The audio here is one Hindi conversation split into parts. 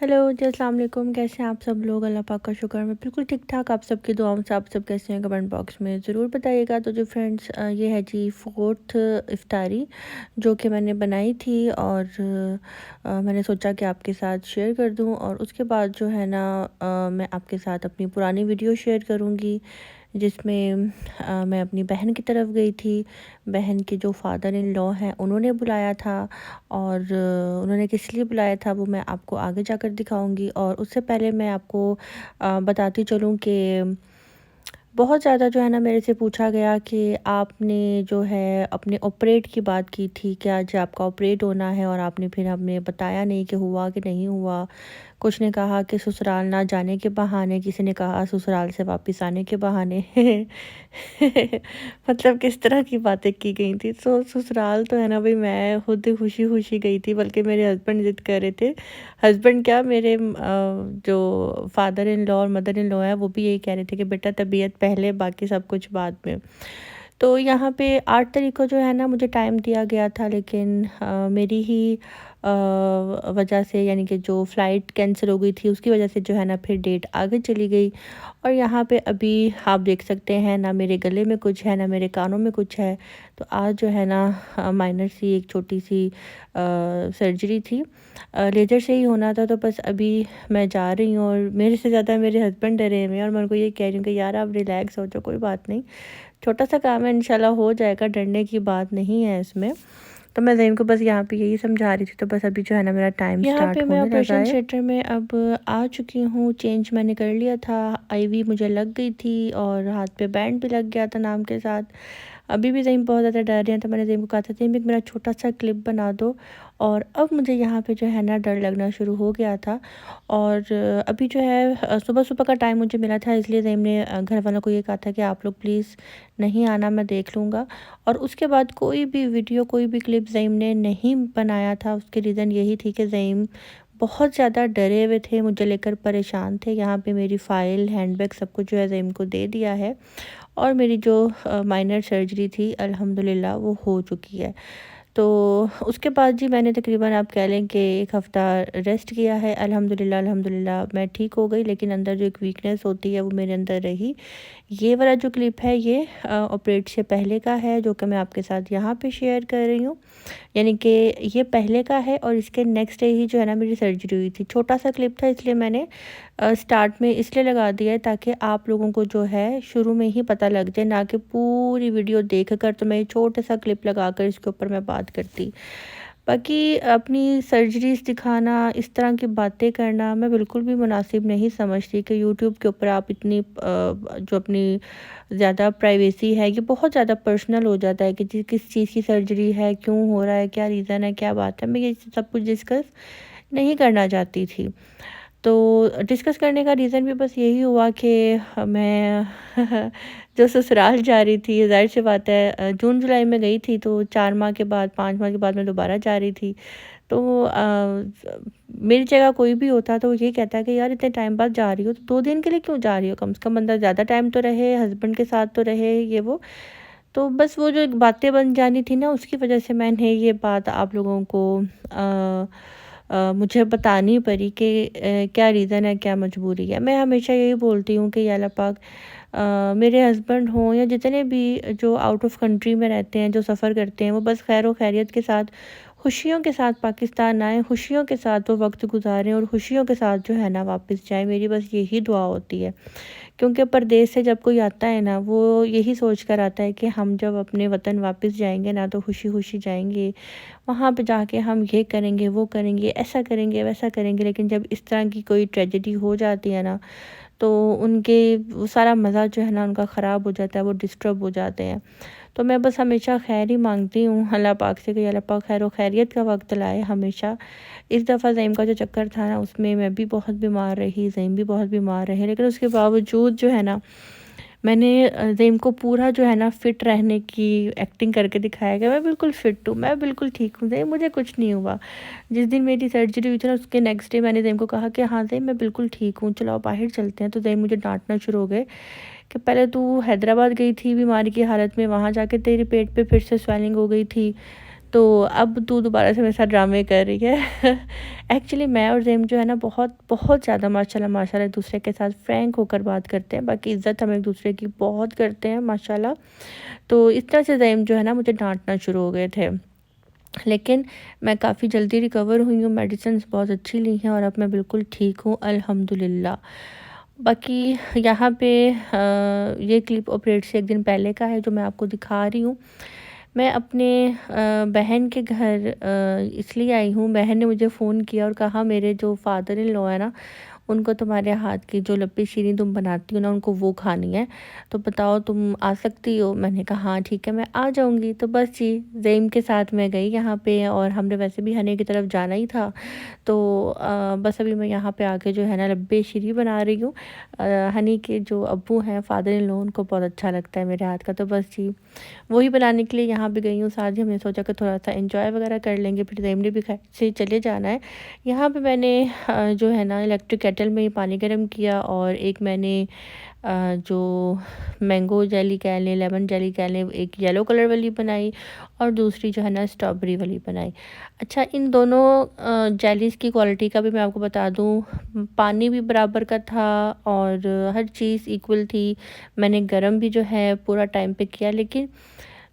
हेलो जी, अस्सलाम वालेकुम। कैसे हैं आप सब लोग? अल्लाह पाक का शुक्र मैं बिल्कुल ठीक ठाक। आप सबकी दुआओं से आप सब कैसे हैं कमेंट बॉक्स में ज़रूर बताइएगा। तो जो फ्रेंड्स ये है जी 4th इफ्तारी जो कि मैंने बनाई थी और मैंने सोचा कि आपके साथ शेयर कर दूं। और उसके बाद जो है ना मैं आपके साथ अपनी पुरानी वीडियो शेयर करूंगी जिसमें मैं अपनी बहन की तरफ गई थी। बहन के जो फादर इन लॉ हैं उन्होंने बुलाया था और उन्होंने किस लिए बुलाया था वो मैं आपको आगे जाकर दिखाऊंगी। और उससे पहले मैं आपको बताती चलूँ कि बहुत ज़्यादा जो है ना मेरे से पूछा गया कि आपने जो है अपने ऑपरेट की बात की थी कि आज आपका ऑपरेट होना है और आपने फिर हमें बताया नहीं कि हुआ कि नहीं हुआ। कुछ ने कहा कि ससुराल ना जाने के बहाने, किसी ने कहा ससुराल से वापस आने के बहाने। मतलब किस तरह की बातें की गई थी। तो ससुराल तो है ना भाई, मैं खुद खुशी खुशी गई थी, बल्कि मेरे हस्बैंड जिद कर रहे थे। हस्बैंड क्या, मेरे जो फादर इन लॉ और मदर इन लॉ है वो भी यही कह रहे थे कि बेटा तबीयत पहले बाकी सब कुछ बाद में। तो यहाँ पे 8 तारीख को जो है ना मुझे टाइम दिया गया था, लेकिन मेरी ही वजह से, यानी कि जो फ़्लाइट कैंसिल हो गई थी उसकी वजह से जो है ना फिर डेट आगे चली गई। और यहाँ पे अभी आप देख सकते हैं ना मेरे गले में कुछ है ना मेरे कानों में कुछ है। तो आज जो है ना माइनर सी एक छोटी सी सर्जरी थी, लेज़र से ही होना था। तो बस अभी मैं जा रही हूँ और मेरे से ज़्यादा मेरे हस्बैंड डरे हुए हैं और मैं उनको ये कह रही हूँ कि यार आप रिलैक्स हो जाओ, कोई बात नहीं, छोटा सा काम है, इंशाल्लाह हो जाएगा, डरने की बात नहीं है इसमें। तो मैं ज़ैन को बस यहाँ पे यही समझा रही थी। तो बस अभी जो है ना मेरा टाइम यहाँ पे स्टार्ट मैं होने लगा ऑपरेशन है। थिएटर में अब आ चुकी हूँ, चेंज मैंने कर लिया था, आईवी मुझे लग गई थी और हाथ पे बैंड भी लग गया था नाम के साथ। अभी भी ज़ैन बहुत ज़्यादा डर रहे हैं, तो मैंने ज़ैन को कहा था ज़ैन एक मेरा छोटा सा क्लिप बना दो। और अब मुझे यहाँ पे जो है ना डर लगना शुरू हो गया था। और अभी जो है सुबह सुबह का टाइम मुझे मिला था, इसलिए ज़ैन ने घर वालों को ये कहा था कि आप लोग प्लीज़ नहीं आना, मैं देख लूँगा। और उसके बाद कोई भी वीडियो, कोई भी क्लिप ज़ईम ने नहीं बनाया था। उसकी रीज़न यही थी कि ज़ईम बहुत ज़्यादा डरे हुए थे, मुझे लेकर परेशान थे। यहाँ पे मेरी फ़ाइल, हैंडबैग सब कुछ जो है ज़ईम को दे दिया है और मेरी जो माइनर सर्जरी थी अल्हम्दुलिल्लाह वो हो चुकी है। तो उसके बाद जी मैंने तकरीबन आप कह लें कि 1 हफ़्ता रेस्ट किया है। अल्हम्दुलिल्लाह मैं ठीक हो गई, लेकिन अंदर जो एक वीकनेस होती है वो मेरे अंदर रही। ये वाला जो क्लिप है ये ऑपरेट से पहले का है, जो कि मैं आपके साथ यहाँ पे शेयर कर रही हूँ। यानी कि ये पहले का है और इसके नेक्स्ट डे ही जो है ना मेरी सर्जरी हुई थी। छोटा सा क्लिप था, इसलिए मैंने स्टार्ट में इसलिए लगा दिया है ताकि आप लोगों को जो है शुरू में ही पता लग जाए, ना कि पूरी वीडियो देखकर। तो मैं छोटा सा क्लिप लगाकर इसके ऊपर मैं बात करती। बाकी अपनी सर्जरीज़ दिखाना, इस तरह की बातें करना मैं बिल्कुल भी मुनासिब नहीं समझती कि यूट्यूब के ऊपर आप इतनी जो अपनी ज़्यादा प्राइवेसी है, ये बहुत ज़्यादा पर्सनल हो जाता है कि जी किस चीज़ की सर्जरी है, क्यों हो रहा है, क्या रीज़न है, क्या बात है। मैं ये सब कुछ डिस्कस नहीं करना चाहती थी। तो डिस्कस करने का रीज़न भी बस यही हुआ कि मैं जो ससुराल जा रही थी, ज़ाहिर-सी बात है जून-जुलाई में गई थी, तो 4 माह के बाद, 5 माह के बाद मैं दोबारा जा रही थी। तो मेरी जगह कोई भी होता तो वो ये कहता कि यार इतने टाइम बाद जा रही हो, तो 2 दिन के लिए क्यों जा रही हो? कम से कम बंदा ज़्यादा टाइम तो रहे, हस्बैंड के साथ तो रहे, ये वो। तो बस वो जो एक बातें बन जानी थी ना, उसकी वजह से मैंने ये बात आप लोगों को मुझे बतानी पड़ी कि क्या रीज़न है, क्या मजबूरी है। मैं हमेशा यही बोलती हूँ कि या अल्लाह पाक मेरे हस्बैंड हों या जितने भी जो आउट ऑफ कंट्री में रहते हैं, जो सफ़र करते हैं, वो बस खैर व खैरियत के साथ, खुशियों के साथ पाकिस्तान आएँ, खुशियों के साथ वो वक्त गुजारें और खुशियों के साथ जो है ना वापस जाएँ। मेरी बस यही दुआ होती है। क्योंकि परदेश से जब कोई आता है ना, वो यही सोच कर आता है कि हम जब अपने वतन वापस जाएंगे ना तो खुशी खुशी जाएंगे, वहाँ पे जाके हम ये करेंगे, वो करेंगे, ऐसा करेंगे, वैसा करेंगे। लेकिन जब इस तरह की कोई ट्रेजेडी हो जाती है ना, तो उनके वो सारा मज़ा जो है ना उनका ख़राब हो जाता है, वो डिस्टर्ब हो जाते हैं। तो मैं बस हमेशा खैर ही मांगती हूँ अल्लाह पाक से कि अल्लाह पाक खैर व खैरियत का वक्त लाए हमेशा। इस दफ़ा ज़ईम का जो चक्कर था ना, उसमें मैं भी बहुत बीमार रही, ज़ईम भी बहुत बीमार रहे, लेकिन उसके बावजूद जो है ना मैंने ज़ईम को पूरा जो है ना फ़िट रहने की एक्टिंग करके दिखाया कि मैं बिल्कुल फ़िट हूँ, मैं बिल्कुल ठीक हूँ ज़ईम, मुझे कुछ नहीं हुआ। जिस दिन मेरी सर्जरी हुई थी ना, उसके नेक्स्ट डे मैंने ज़ईम को कहा कि हाँ ज़ईम मैं बिल्कुल ठीक हूँ, चलो बाहर चलते हैं। तो ज़ईम मुझे डांटना शुरू हो गए कि पहले तू हैदराबाद गई थी बीमारी की हालत में, वहाँ जाके तेरे पेट पे फिर से स्वेलिंग हो गई थी, तो अब तू दोबारा से मेरे साथ ड्रामे कर रही है। एक्चुअली मैं और ज़ेम जो है ना बहुत बहुत ज़्यादा माशाल्लाह एक दूसरे के साथ फ्रैंक होकर बात करते हैं। बाकी इज़्ज़त हम एक दूसरे की बहुत करते हैं माशाल्लाह। तो इस तरह से ज़ेम जो है ना मुझे डांटना शुरू हो गए थे, लेकिन मैं काफ़ी जल्दी रिकवर हुई हूँ, मेडिसिन्स बहुत अच्छी ली हैं और अब मैं बिल्कुल ठीक हूँ अल्हम्दुलिल्लाह। बाकी यहाँ पे ये क्लिप ऑपरेट से 1 दिन पहले का है जो मैं आपको दिखा रही हूँ। मैं अपने बहन के घर इसलिए आई हूँ, बहन ने मुझे फ़ोन किया और कहा मेरे जो फादर इन लॉ है ना, उनको तुम्हारे हाथ की जो लपी शीरी तुम बनाती हो ना, उनको वो खानी है, तो बताओ तुम आ सकती हो? मैंने कहा हाँ ठीक है, मैं आ जाऊँगी। तो बस जी, ज़ेम के साथ मैं गई यहाँ पे और हमने वैसे भी हनी की तरफ जाना ही था। तो बस अभी मैं यहाँ पे आके जो है ना लब्बे शीरी बना रही हूँ। हनी के जो अब्बू हैं फादर इन लॉ, उनको बहुत अच्छा लगता है मेरे हाथ का, तो बस जी वही बनाने के लिए यहाँ पे गई हूँ। साथ ही हमने सोचा कि थोड़ा सा एंजॉय वगैरह कर लेंगे, फिर ज़ेम ने भी घर से चले जाना है। यहाँ पे मैंने जो है ना इलेक्ट्रिक केटल में पानी गर्म किया और एक मैंने जो मैंगो जेली कह लें, लेमन जेली कह लें, एक येलो कलर वाली बनाई और दूसरी जो है ना स्ट्रॉबेरी वाली बनाई। अच्छा, इन दोनों जेलीज़ की क्वालिटी का भी मैं आपको बता दूँ, पानी भी बराबर का था और हर चीज़ इक्वल थी। मैंने गरम भी जो है पूरा टाइम पे किया, लेकिन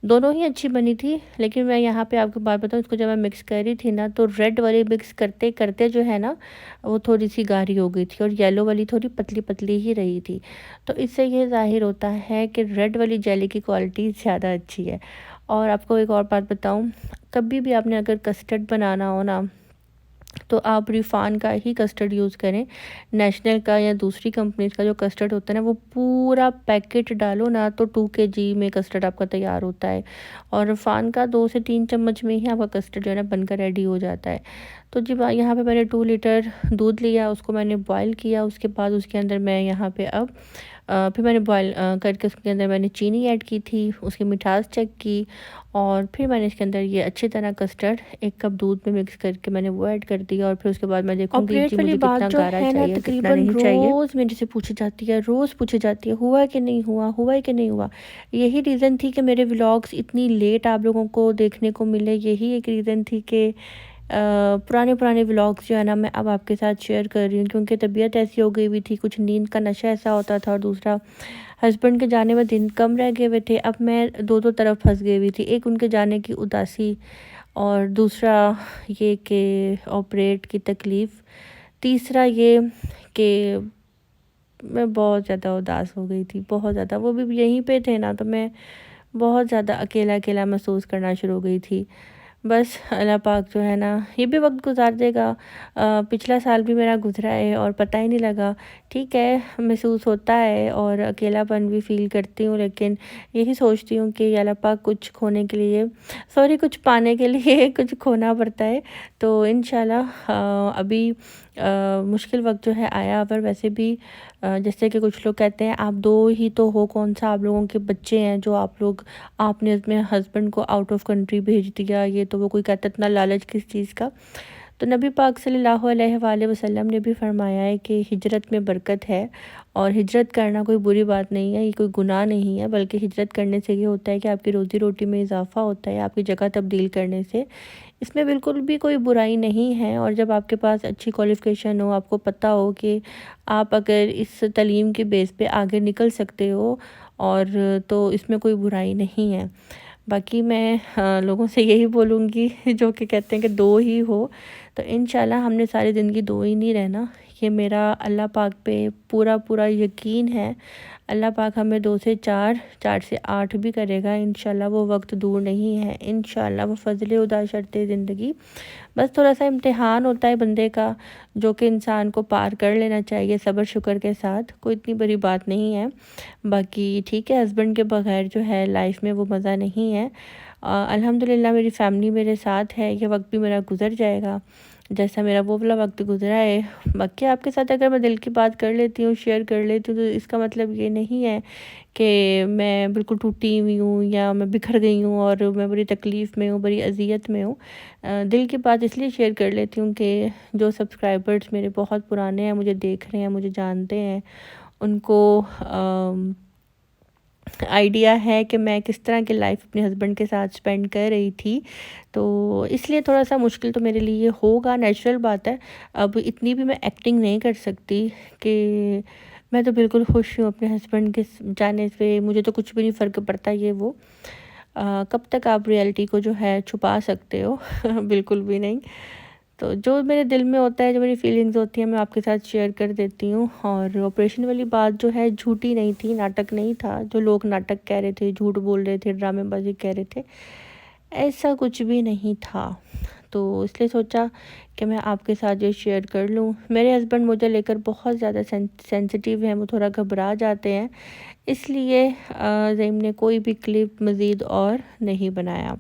दोनों ही अच्छी बनी थी। लेकिन मैं यहाँ पे आपको बात बताऊँ, इसको जब मैं मिक्स कर रही थी ना, तो रेड वाली मिक्स करते-करते जो है ना वो थोड़ी-सी गाढ़ी हो गई थी और येलो वाली थोड़ी पतली-पतली ही रही थी। तो इससे ये ज़ाहिर होता है कि रेड वाली जेली की क्वालिटी ज़्यादा अच्छी है। और आपको एक और बात बताऊँ, कभी भी आपने अगर कस्टर्ड बनाना हो ना, तो आप रिफ़ान का ही कस्टर्ड यूज़ करें। नेशनल का या दूसरी कंपनीज़ का जो कस्टर्ड होता है ना, वो पूरा पैकेट डालो ना तो 2 केजी में कस्टर्ड आपका तैयार होता है और रिफ़ान का 2 से 3 चम्मच में ही आपका कस्टर्ड जो है ना बनकर रेडी हो जाता है। तो जब यहाँ पे मैंने 2 लीटर दूध लिया, उसको मैंने बॉयल किया, उसके बाद उसके अंदर मैं यहाँ पे अब फिर मैंने बॉयल करके उसके अंदर मैंने चीनी ऐड की थी, उसकी मिठास चेक की और फिर मैंने इसके अंदर ये अच्छी तरह कस्टर्ड 1 कप दूध में मिक्स करके मैंने वो ऐड कर दिया और फिर उसके बाद मैं देखूँगी ऑपरेट जी वाली मुझे बात कितना जो गाढ़ा है ना चाहिए, कितना तकरीबन नहीं चाहिए। रोज़ मेरे से पूछी जाती है, रोज़ पूछी जाती है, हुआ कि नहीं हुआ, हुआ है कि नहीं हुआ। यही रीज़न थी कि मेरे व्लॉग्स इतनी लेट आप लोगों को देखने को मिले। यही एक रीज़न थी कि पुराने व्लॉग्स जो है ना मैं अब आपके साथ शेयर कर रही हूँ, क्योंकि तबीयत ऐसी हो गई हुई थी, कुछ नींद का नशा ऐसा होता था और दूसरा हस्बैंड के जाने में दिन कम रह गए हुए थे। अब मैं दो तरफ फंस गई हुई थी, एक उनके जाने की उदासी और दूसरा ये कि ऑपरेट की तकलीफ़, तीसरा ये कि मैं बहुत ज़्यादा उदास हो गई थी, बहुत ज़्यादा। वो भी यहीं पे थे ना, तो मैं बहुत ज़्यादा अकेला-अकेला महसूस करना शुरू हो गई थी। बस अल्लाह पाक जो है ना ये भी वक्त गुजार देगा। पिछला साल भी मेरा गुजरा है और पता ही नहीं लगा। ठीक है, महसूस होता है और अकेलापन भी फ़ील करती हूँ, लेकिन यही सोचती हूँ कि अल्लाह पाक कुछ खोने के लिए कुछ पाने के लिए कुछ खोना पड़ता है। तो इंशाल्लाह अभी मुश्किल वक्त जो है आया, पर वैसे भी जैसे कि कुछ लोग कहते हैं आप दो ही तो हो, कौन सा आप लोगों के बच्चे हैं जो आपने अपने हस्बैंड को आउट ऑफ कंट्री भेज दिया, ये तो वो कोई कहता है इतना लालच किस चीज़ का। तो नबी पाक सल्लल्लाहु अलैहि वसल्लम ने भी फरमाया है कि हिजरत में बरकत है और हिजरत करना कोई बुरी बात नहीं है, ये कोई गुनाह नहीं है, बल्कि हिजरत करने से ये होता है कि आपकी रोज़ी रोटी में इजाफ़ा होता है, आपकी जगह तब्दील करने से। इसमें बिल्कुल भी कोई बुराई नहीं है और जब आपके पास अच्छी क्वालिफ़िकेशन हो, आपको पता हो कि आप अगर इस तालीम के बेस पे आगे निकल सकते हो और तो इसमें कोई बुराई नहीं है। बाकी मैं लोगों से यही बोलूँगी जो कि कहते हैं कि दो ही हो, तो इंशाल्लाह हमने सारी ज़िंदगी दो ही नहीं रहना। ये मेरा अल्लाह पाक पे पूरा यकीन है। अल्लाह पाक हमें 2 से 4, 4 से 8 भी करेगा इंशाल्लाह, वो वक्त दूर नहीं है। इंशाल्लाह वो फ़ज़ल खुदा शर्ते ज़िंदगी। बस थोड़ा-सा इम्तिहान होता है बंदे का, जो कि इंसान को पार कर लेना चाहिए सब्र शुक्र के साथ, कोई इतनी बड़ी बात नहीं है। बाकी ठीक है, हस्बैंड के बगैर जो है लाइफ में वो मज़ा नहीं है। अल्हम्दुलिल्लाह मेरी फ़ैमिली मेरे साथ है, ये वक्त भी मेरा गुज़र जाएगा जैसा मेरा वो वाला वक्त गुज़रा है। बाकी आपके साथ अगर मैं दिल की बात कर लेती हूँ, शेयर कर लेती हूँ, तो इसका मतलब ये नहीं है कि मैं बिल्कुल टूटी हुई हूँ या मैं बिखर गई हूँ और मैं बड़ी तकलीफ़ में हूँ, बड़ी अज़ियत में हूँ। दिल की बात इसलिए शेयर कर लेती हूँ कि जो सब्सक्राइबर्स मेरे बहुत पुराने हैं, मुझे देख रहे हैं, मुझे जानते हैं, उनको आइडिया है कि मैं किस तरह की लाइफ अपने हस्बैंड के साथ स्पेंड कर रही थी। तो इसलिए थोड़ा-सा मुश्किल तो मेरे लिए होगा, नेचुरल बात है। अब इतनी भी मैं एक्टिंग नहीं कर सकती कि मैं तो बिल्कुल खुश हूँ अपने हस्बैंड के जाने से, मुझे तो कुछ भी नहीं फ़र्क पड़ता ये वो। कब तक आप रियलिटी को जो है छुपा सकते हो? बिल्कुल भी नहीं। तो जो मेरे दिल में होता है, जो मेरी फीलिंग्स होती हैं, मैं आपके साथ शेयर कर देती हूँ। और ऑपरेशन वाली बात जो है झूठी नहीं थी, नाटक नहीं था। जो लोग नाटक कह रहे थे, झूठ बोल रहे थे, ड्रामेबाज़ी कह रहे थे, ऐसा कुछ भी नहीं था। तो इसलिए सोचा कि मैं आपके साथ ये शेयर कर लूँ। मेरे हस्बैंड मुझे लेकर बहुत ज़्यादा सेंसिटिव हैं, वो थोड़ा घबरा जाते हैं। इसलिए ज़ईम ने कोई भी क्लिप मज़ीद और नहीं बनाया।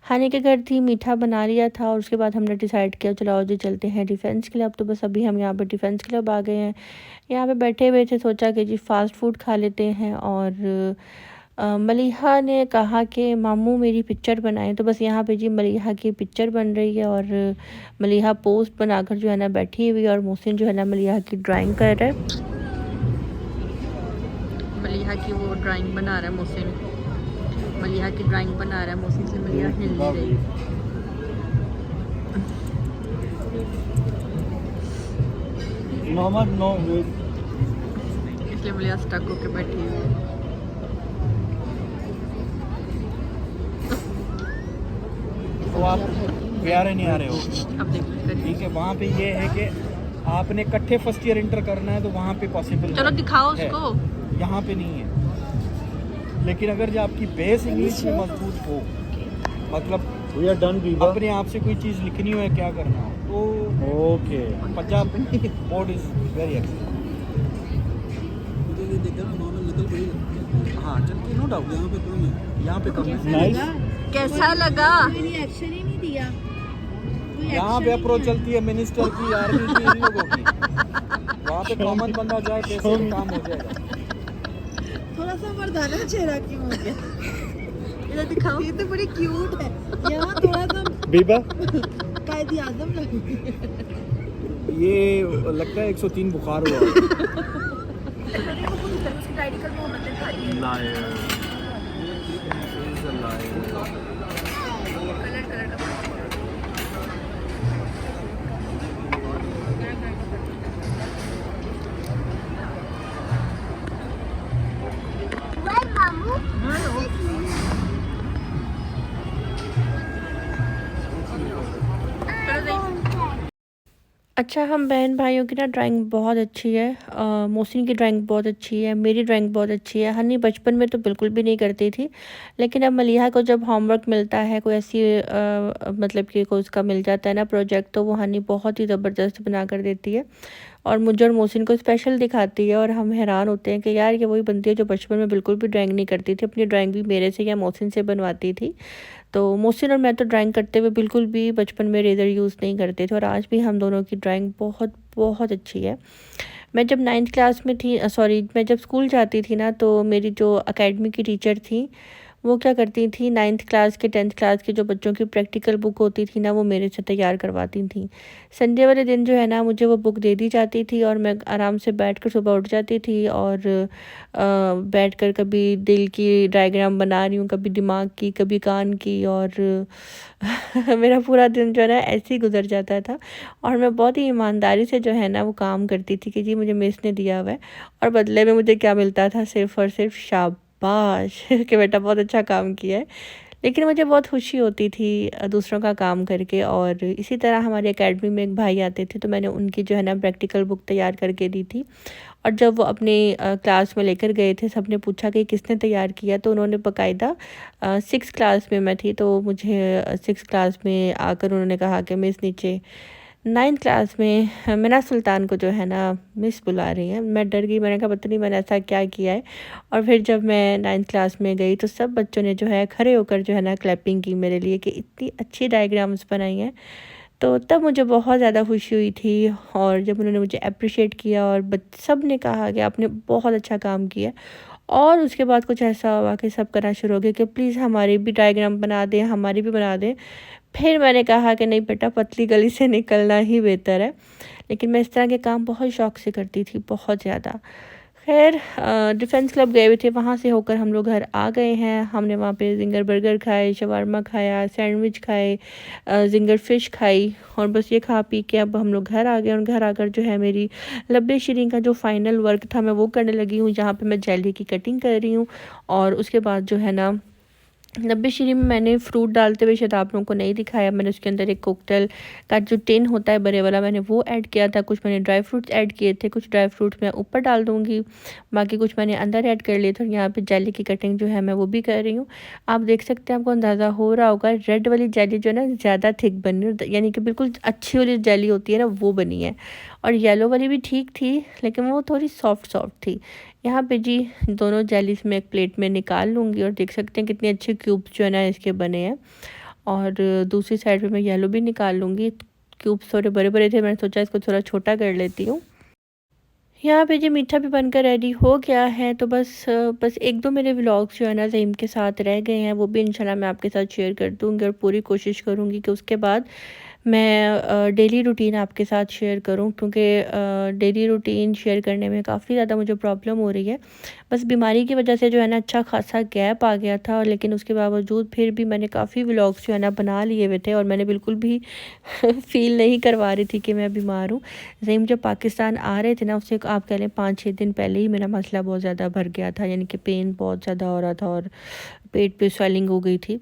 खाने के घर थी, मीठा बना लिया था और उसके बाद हमने डिसाइड किया चलो आओ जी चलते हैं डिफेंस क्लब। तो बस अभी हम यहाँ पे डिफेंस क्लब आ गए हैं। यहाँ पे बैठे हुए थे, सोचा कि जी फ़ास्ट फूड खा लेते हैं। और मलीहा ने कहा कि मामू मेरी पिक्चर बनाएं। तो बस यहाँ पे जी मलीहा की पिक्चर बन रही है और मलीहा पोस्ट बनाकर जो है ना बैठी हुई है और मोहसिन जो है ना मलीहा की ड्राइंग कर रहा है। मलीहा की वो ड्राइंग बना रहा है मोहसिन, मलीहा की ड्राइंग बना रहा है मोहसिन से मलीहा हिल नहीं रही। मोहम्मद नो इसलिए मलीहा स्टक होकर बैठी हुई है। तो आप प्यारे नहीं आ रहे हो, अब देखिए ठीक है। वहाँ पे ये है कि आपने इकट्ठे फर्स्ट ईयर इंटर करना है तो वहाँ पे पॉसिबल चलो दिखाओ है, उसको। यहाँ पे नहीं है। लेकिन अगर जो आपकी बेस इंग्लिश में मजबूत हो, मतलब We are done, Biba. अपने आप से कोई चीज़ लिखनी हो या क्या करना हो, तो Okay. Punjab board is very excellent. हाँ चलती नो डाउट, यहाँ पे कम है। Nice. कैसा लगा? रिएक्शन ही नहीं दिया। कोई यहाँ पे action अप्रोच नहीं चलती है मिनिस्टर की, आर्मी की, इन लोगों की। वहाँ पे कॉमन बंदा जाए कैसे भी काम हो जाएगा। दिया। थोड़ा सा मर्दाना चेहरा क्यों हो गया? इधर दिखाओ। ये तो बड़ी क्यूट है। यहाँ थोड़ा सा Biba. कायदी आजम लग रही है। ये लगता है 103 बुखार हुआ। अच्छा, हम बहन भाइयों की ना ड्राइंग बहुत अच्छी है। मोहसिन की ड्राइंग बहुत अच्छी है, मेरी ड्राइंग बहुत अच्छी है। हनी बचपन में तो बिल्कुल भी नहीं करती थी, लेकिन अब मलीहा को जब होमवर्क मिलता है, कोई ऐसी मतलब कि कोई उसका मिल जाता है ना प्रोजेक्ट, तो वो हनी बहुत ही ज़बरदस्त बना कर देती है और मुझे और मोहसिन को स्पेशल दिखाती है। और हम हैरान होते हैं कि यार ये वही बनती है जो बचपन में बिल्कुल भी ड्राइंग नहीं करती थी, अपनी ड्राइंग भी मेरे से या मोहसिन से बनवाती थी। तो मोहसिन और मैं तो ड्राइंग करते हुए बिल्कुल भी बचपन में इरेज़र यूज़ नहीं करते थे और आज भी हम दोनों की ड्राइंग बहुत बहुत अच्छी है। मैं जब 9th क्लास में थी, मैं जब स्कूल जाती थी ना, तो मेरी जो अकेडमी की टीचर थी वो क्या करती थी, 9th क्लास के 10th क्लास के जो बच्चों की प्रैक्टिकल बुक होती थी ना, वो मेरे से तैयार करवाती थी। संडे वाले दिन जो है ना मुझे वो बुक दे दी जाती थी और मैं आराम से बैठकर सुबह उठ जाती थी और बैठकर कभी दिल की डायग्राम बना रही हूँ, कभी दिमाग की, कभी कान की। और मेरा पूरा दिन जो है ना ऐसे ही गुजर जाता था और मैं बहुत ही ईमानदारी से जो है ना वो काम करती थी कि जी मुझे मिस ने दिया हुआ है और बदले में मुझे क्या मिलता था, सिर्फ़ और सिर्फ शाबाश कि बेटा बहुत अच्छा काम किया है। लेकिन मुझे बहुत खुशी होती थी दूसरों का काम करके। और इसी तरह हमारी एकेडमी में एक भाई आते थे, तो मैंने उनकी जो है ना प्रैक्टिकल बुक तैयार करके दी थी। और जब वो अपने क्लास में लेकर गए थे, सबने पूछा कि किसने तैयार किया, तो उन्होंने बाकायदा 6th क्लास में मैं थी, तो मुझे 6th क्लास में आकर उन्होंने कहा कि मिस नीचे 9th क्लास में मीना सुल्तान को जो है ना मिस बुला रही हैं। मैं डर गई, मैंने कहा पता नहीं मैंने ऐसा क्या किया है। और फिर जब मैं 9th क्लास में गई तो सब बच्चों ने जो है खड़े होकर जो है ना क्लैपिंग की मेरे लिए कि इतनी अच्छी डायग्राम्स बनाई हैं। तो तब मुझे बहुत ज़्यादा खुशी हुई थी और जब उन्होंने मुझे अप्रिशिएट किया और सब ने कहा कि आपने बहुत अच्छा काम किया। और उसके बाद कुछ ऐसा हुआ कि सब करना शुरू हो गया कि प्लीज़ हमारी भी डायग्राम बना दें, हमारी भी बना दें। फिर मैंने कहा कि नहीं बेटा, पतली गली से निकलना ही बेहतर है। लेकिन मैं इस तरह के काम बहुत शौक़ से करती थी, बहुत ज़्यादा। खैर डिफेंस क्लब गए हुए थे, वहाँ से होकर हम लोग घर आ गए हैं। हमने वहाँ पे जिंगर बर्गर खाए, शवारमा खाया, सैंडविच खाए, जिंगर फ़िश खाई और बस ये खा पी के अब हम लोग घर आ गए। और घर आकर जो है मेरी लब्बे शीरीं का जो फाइनल वर्क था मैं वो करने लगी हूँ, जहाँ पे मैं जेली की कटिंग कर रही हूँ। और उसके बाद जो है ना लब्बे शीरी में मैंने फ्रूट डालते हुए शायद आप लोगों को नहीं दिखाया। मैंने उसके अंदर एक कोकटेल का जो टिन होता है बड़े वाला, मैंने वो ऐड किया था। कुछ मैंने ड्राई फ्रूट्स ऐड किए थे, कुछ ड्राई फ्रूट्स मैं ऊपर डाल दूँगी, बाकी कुछ मैंने अंदर ऐड कर लिए थे। और यहाँ पे जेली की कटिंग जो है मैं वो भी कर रही हूँ। आप देख सकते हैं, आपको अंदाज़ा हो रहा होगा रेड वाली जेली जो है ना ज़्यादा थिक बनी है, यानी कि बिल्कुल अच्छी वाली जेली होती है ना वो बनी है। और येलो वाली भी ठीक थी लेकिन वो थोड़ी सॉफ्ट थी। यहाँ पे जी दोनों जेलीस मैं एक प्लेट में निकाल लूँगी और देख सकते हैं कितने अच्छे क्यूब्स जो है ना इसके बने हैं। और दूसरी साइड पे मैं येलो भी निकाल लूँगी। क्यूब्स थोड़े बड़े बड़े थे, मैंने सोचा इसको थोड़ा छोटा कर लेती हूँ। यहाँ पे जी मीठा भी बनकर रेडी हो गया है। तो बस एक दो मेरे व्लॉग्स जो है ना ज़हीम के साथ रह गए हैं, वो भी इंशाल्लाह मैं आपके साथ शेयर कर दूँगी। और पूरी कोशिश करूँगी कि उसके बाद मैं डेली रूटीन आपके साथ शेयर करूं, क्योंकि डेली रूटीन शेयर करने में काफ़ी ज़्यादा मुझे प्रॉब्लम हो रही है। बस बीमारी की वजह से जो है ना अच्छा खासा गैप आ गया था, लेकिन उसके बावजूद फिर भी मैंने काफ़ी व्लॉग्स जो है ना बना लिए हुए थे और मैंने बिल्कुल भी फ़ील नहीं करवा रही थी कि मैं बीमार हूँ। ज़हीम जब पाकिस्तान आ रहे थे ना, उससे आप कह लें 5-6 दिन पहले ही मेरा मसला बहुत ज़्यादा भर गया था, यानी कि पेन बहुत ज़्यादा हो रहा था और पेट पे स्वेलिंग हो गई थी।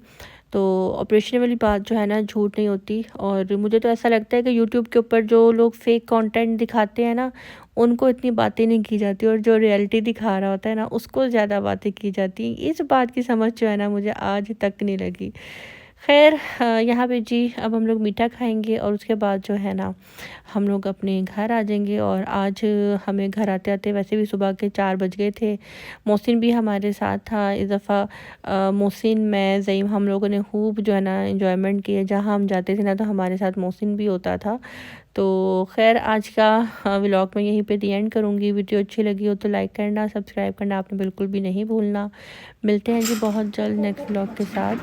तो ऑपरेशन वाली बात जो है ना झूठ नहीं होती। और मुझे तो ऐसा लगता है कि यूट्यूब के ऊपर जो लोग फेक कंटेंट दिखाते हैं ना, उनको इतनी बातें नहीं की जाती, और जो रियलिटी दिखा रहा होता है ना उसको ज़्यादा बातें की जाती। इस बात की समझ जो है ना मुझे आज तक नहीं लगी। खैर यहाँ पे जी अब हम लोग मीठा खाएंगे और उसके बाद जो है ना हम लोग अपने घर आ जाएंगे। और आज हमें घर आते आते वैसे भी सुबह के 4 बज गए थे। मोहसिन भी हमारे साथ था इस दफ़ा। मोहसिन, मैं, ज़हीम हम लोगों ने खूब जो है ना एंजॉयमेंट किया। जहाँ हम जाते थे ना तो हमारे साथ मोहसिन भी होता था। तो खैर आज का व्लॉग मैं यहीं पे दी एंड करूँगी। वीडियो अच्छी लगी हो तो लाइक करना, सब्सक्राइब करना आपने बिल्कुल भी नहीं भूलना। मिलते हैं जी बहुत जल्द नेक्स्ट व्लॉग के साथ।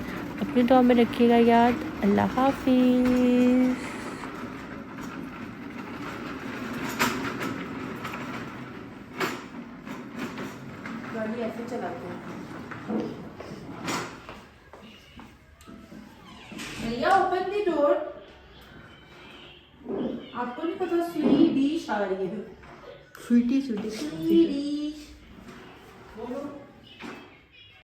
अपनी दुआ में रखिएगा याद। अल्लाह हाफिज़। गाड़ी ऐसे चलाते हैं। भैया ओपन दी डोर। आपको नहीं पता स्वीट डिश आ रही है। स्वीटी स्वीट